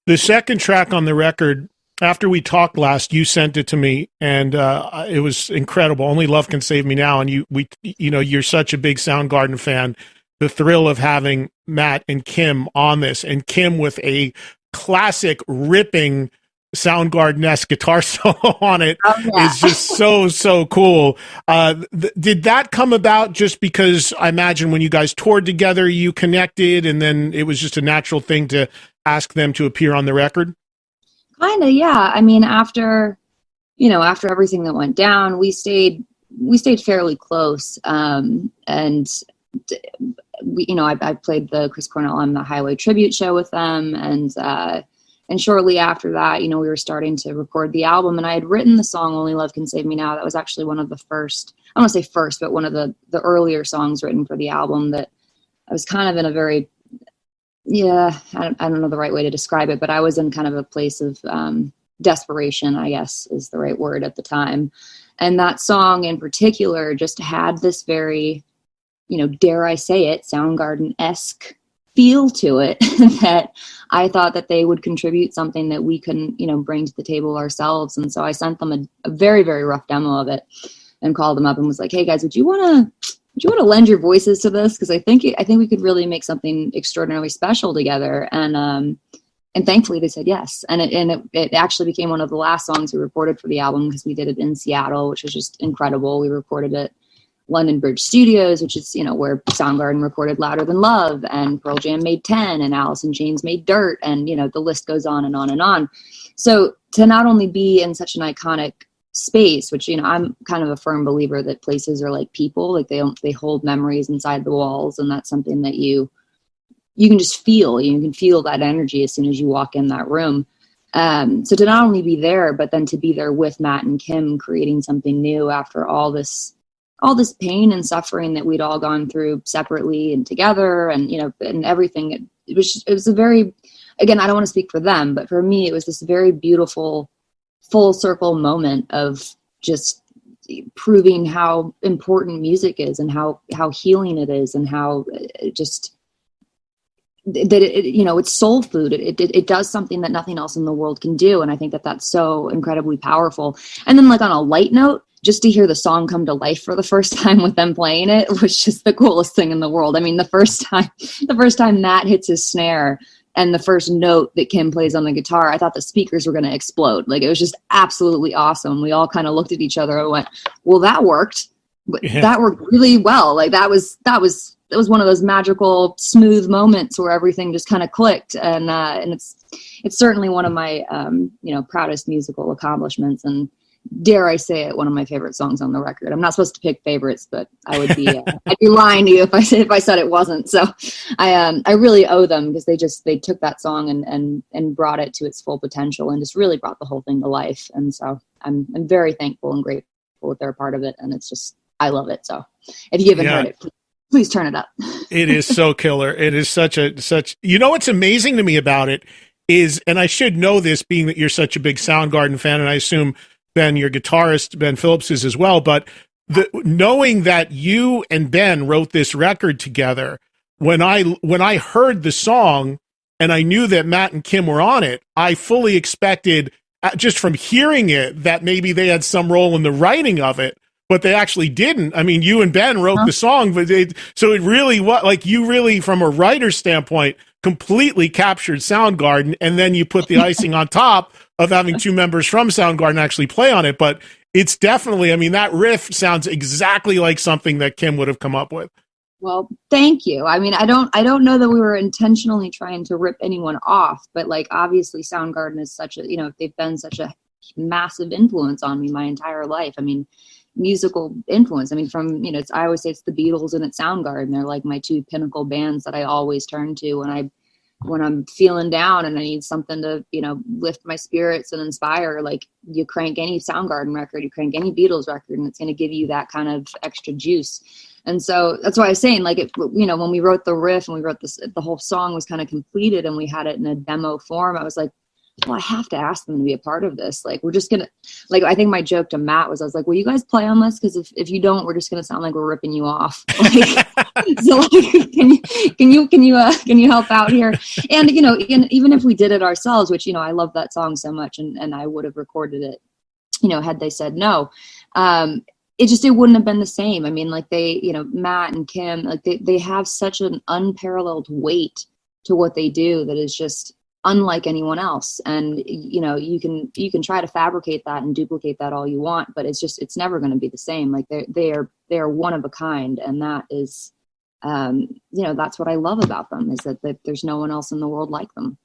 The second track on the record, after we talked last, you sent it to me, and it was incredible. Only Love Can Save Me Now, and you're such a big Soundgarden fan. The thrill of having Matt and Kim on this, and Kim with a classic ripping Soundgarden-esque guitar solo on it is just so cool. Did that come about just because I imagine when you guys toured together, you connected, and then it was just a natural thing to ask them to appear on the record? Kind of, yeah. I mean, after everything that went down, we stayed fairly close. And I played the Chris Cornell on the Highway tribute show with them. And shortly after that, we were starting to record the album, and I had written the song Only Love Can Save Me Now. That was actually one of the first, I don't want to say first, but one of the earlier songs written for the album that I was kind of in a very, I don't know the right way to describe it, but I was in kind of a place of desperation, I guess is the right word at the time. And that song in particular just had this very, dare I say it, Soundgarden-esque feel to it that I thought that they would contribute something that we couldn't, bring to the table ourselves. And so I sent them a very, very rough demo of it and called them up and was like, hey guys, would you want to lend your voices to this? Because I think we could really make something extraordinarily special together. And thankfully they said yes. And it actually became one of the last songs we recorded for the album, because we did it in Seattle, which was just incredible. We recorded it London Bridge Studios, which is, where Soundgarden recorded Louder Than Love, and Pearl Jam made 10, and Alice in Chains made Dirt, and, the list goes on and on and on. So to not only be in such an iconic space, which, I'm kind of a firm believer that places are like people, like they hold memories inside the walls, and that's something that you can just feel. You can feel that energy as soon as you walk in that room. So to not only be there, but then to be there with Matt and Kim, creating something new after all this pain and suffering that we'd all gone through separately and together, and, and everything. It was a very, again, I don't want to speak for them, but for me, it was this very beautiful full circle moment of just proving how important music is, and how healing it is, and how just that it's soul food. It does something that nothing else in the world can do. And I think that that's so incredibly powerful. And then, like, on a light note, just to hear the song come to life for the first time with them playing it was just the coolest thing in the world. I mean, the first time Matt hits his snare and the first note that Kim plays on the guitar, I thought the speakers were going to explode. Like, it was just absolutely awesome. We all kind of looked at each other and went, well, that worked. That worked really well. Like, that was one of those magical, smooth moments where everything just kind of clicked. And it's certainly one of my, proudest musical accomplishments. And dare I say it, one of my favorite songs on the record. I'm not supposed to pick favorites, but I would be I'd be lying to you if I said it wasn't. So I really owe them, because they took that song and brought it to its full potential, and just really brought the whole thing to life. And so I'm very thankful and grateful that they're a part of it. And it's just, I love it. So if you haven't heard it, please turn it up. It is so killer. It is such, what's amazing to me about it is, and I should know this being that you're such a big Soundgarden fan, and I assume Ben, your guitarist, Ben Phillips, is as well. But knowing that you and Ben wrote this record together, when I heard the song and I knew that Matt and Kim were on it, I fully expected, just from hearing it, that maybe they had some role in the writing of it, but they actually didn't. I mean, you and Ben wrote the song, but so it really was like, you really, from a writer's standpoint, completely captured Soundgarden, and then you put the icing on top of having two members from Soundgarden actually play on it. But it's definitely, I mean, that riff sounds exactly like something that Kim would have come up with. Well, thank you. I mean, I don't know that we were intentionally trying to rip anyone off, but, like, obviously Soundgarden is such a, they've been such a massive influence on me my entire life. I mean, musical influence. I mean, from, I always say it's the Beatles and it's Soundgarden. They're like my two pinnacle bands that I always turn to when I'm feeling down and I need something to, lift my spirits and inspire. Like, you crank any Soundgarden record, you crank any Beatles record, and it's going to give you that kind of extra juice. And so that's why I was saying, like, when we wrote the riff and we wrote this, the whole song was kind of completed and we had it in a demo form, I was like, well, I have to ask them to be a part of this. Like, we're just going to, like, I think my joke to Matt was, I was like, will you guys play on this? Because if you don't, we're just going to sound like we're ripping you off. Like, So like, can you help out here? And you know, even if we did it ourselves, which, you know, I love that song so much, and I would have recorded it, you know, had they said no. It wouldn't have been the same. I mean, like they, you know, Matt and Kim, like they have such an unparalleled weight to what they do that is just unlike anyone else. And you know, you can try to fabricate that and duplicate that all you want, but it's never going to be the same. Like they're one of a kind, and that is, you know, that's what I love about them, is that there's no one else in the world like them.